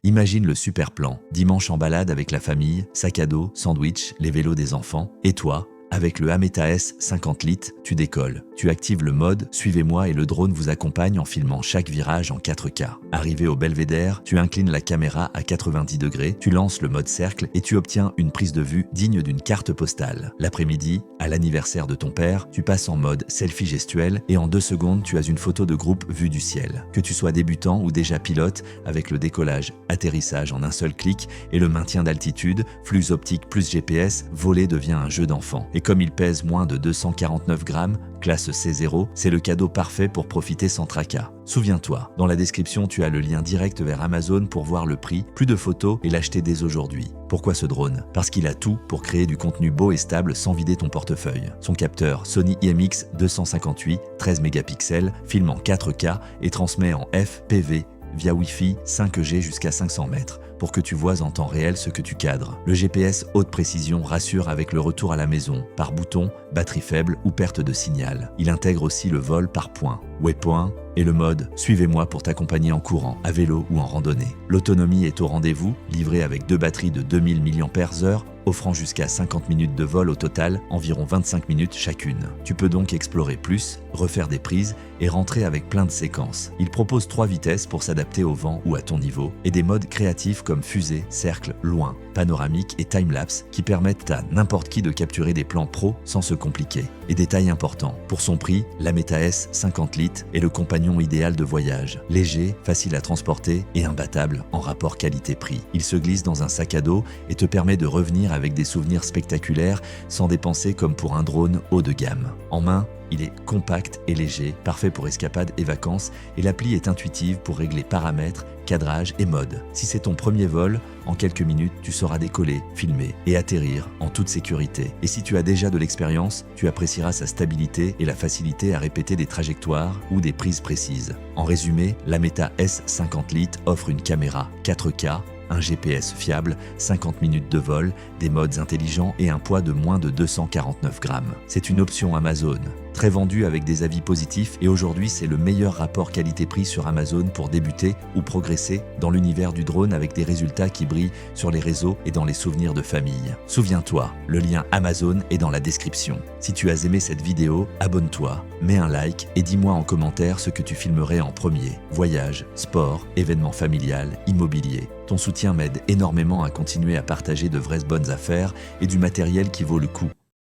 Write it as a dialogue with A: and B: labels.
A: Imagine le super plan. Dimanche en balade avec la famille, sac à dos, sandwich, les vélos des enfants. Et toi, avec le Ameta S 50 litres, tu décolles. Tu actives le mode « Suivez-moi » et le drone vous accompagne en filmant chaque virage en 4K. Arrivé au belvédère, tu inclines la caméra à 90 degrés, tu lances le mode cercle et tu obtiens une prise de vue digne d'une carte postale. L'après-midi, à l'anniversaire de ton père, tu passes en mode selfie gestuel et en 2 secondes, tu as une photo de groupe vue du ciel. Que tu sois débutant ou déjà pilote, avec le décollage, atterrissage en un seul clic et le maintien d'altitude, flux optique plus GPS, voler devient un jeu d'enfant. Et comme il pèse moins de 249 grammes, classe C0, c'est le cadeau parfait pour profiter sans tracas. Souviens-toi, dans la description, tu as le lien direct vers Amazon pour voir le prix, plus de photos et l'acheter dès aujourd'hui. Pourquoi ce drone? Parce qu'il a tout pour créer du contenu beau et stable sans vider ton portefeuille. Son capteur Sony IMX 258, 13 mégapixels, filme en 4K et transmet en FPV via Wi-Fi 5G jusqu'à 500 mètres pour que tu vois en temps réel ce que tu cadres. Le GPS haute précision rassure avec le retour à la maison, par bouton, batterie faible ou perte de signal. Il intègre aussi le vol par point, waypoint et le mode « Suivez-moi » pour t'accompagner en courant, à vélo ou en randonnée. L'autonomie est au rendez-vous, livrée avec 2 batteries de 2000 mAh, offrant jusqu'à 50 minutes de vol au total, environ 25 minutes chacune. Tu peux donc explorer plus, refaire des prises et rentrer avec plein de séquences. Il propose 3 vitesses pour s'adapter au vent ou à ton niveau et des modes créatifs comme fusée, cercle, loin, panoramique et timelapse qui permettent à n'importe qui de capturer des plans pro sans se compliquer. Et détail important, pour son prix, l'Ameta S 50 litres est le compagnon idéal de voyage. Léger, facile à transporter et imbattable en rapport qualité-prix. Il se glisse dans un sac à dos et te permet de revenir avec des souvenirs spectaculaires sans dépenser comme pour un drone haut de gamme. En main, il est compact et léger, parfait pour escapades et vacances et l'appli est intuitive pour régler paramètres, cadrage et mode. Si c'est ton premier vol, en quelques minutes, tu sauras décoller, filmer et atterrir en toute sécurité. Et si tu as déjà de l'expérience, tu apprécieras sa stabilité et la facilité à répéter des trajectoires ou des prises précises. En résumé, l'Ameta S 50 litres offre une caméra 4K, un GPS fiable, 50 minutes de vol, des modes intelligents et un poids de moins de 249 grammes. C'est une option Amazon, très vendue avec des avis positifs et aujourd'hui c'est le meilleur rapport qualité-prix sur Amazon pour débuter ou progresser dans l'univers du drone avec des résultats qui brillent sur les réseaux et dans les souvenirs de famille. Souviens-toi, le lien Amazon est dans la description. Si tu as aimé cette vidéo, abonne-toi, mets un like et dis-moi en commentaire ce que tu filmerais en premier. Voyage, sport, événement familial, immobilier. Ton soutien m'aide énormément à continuer à partager de vraies bonnes affaires et du matériel qui vaut le coup.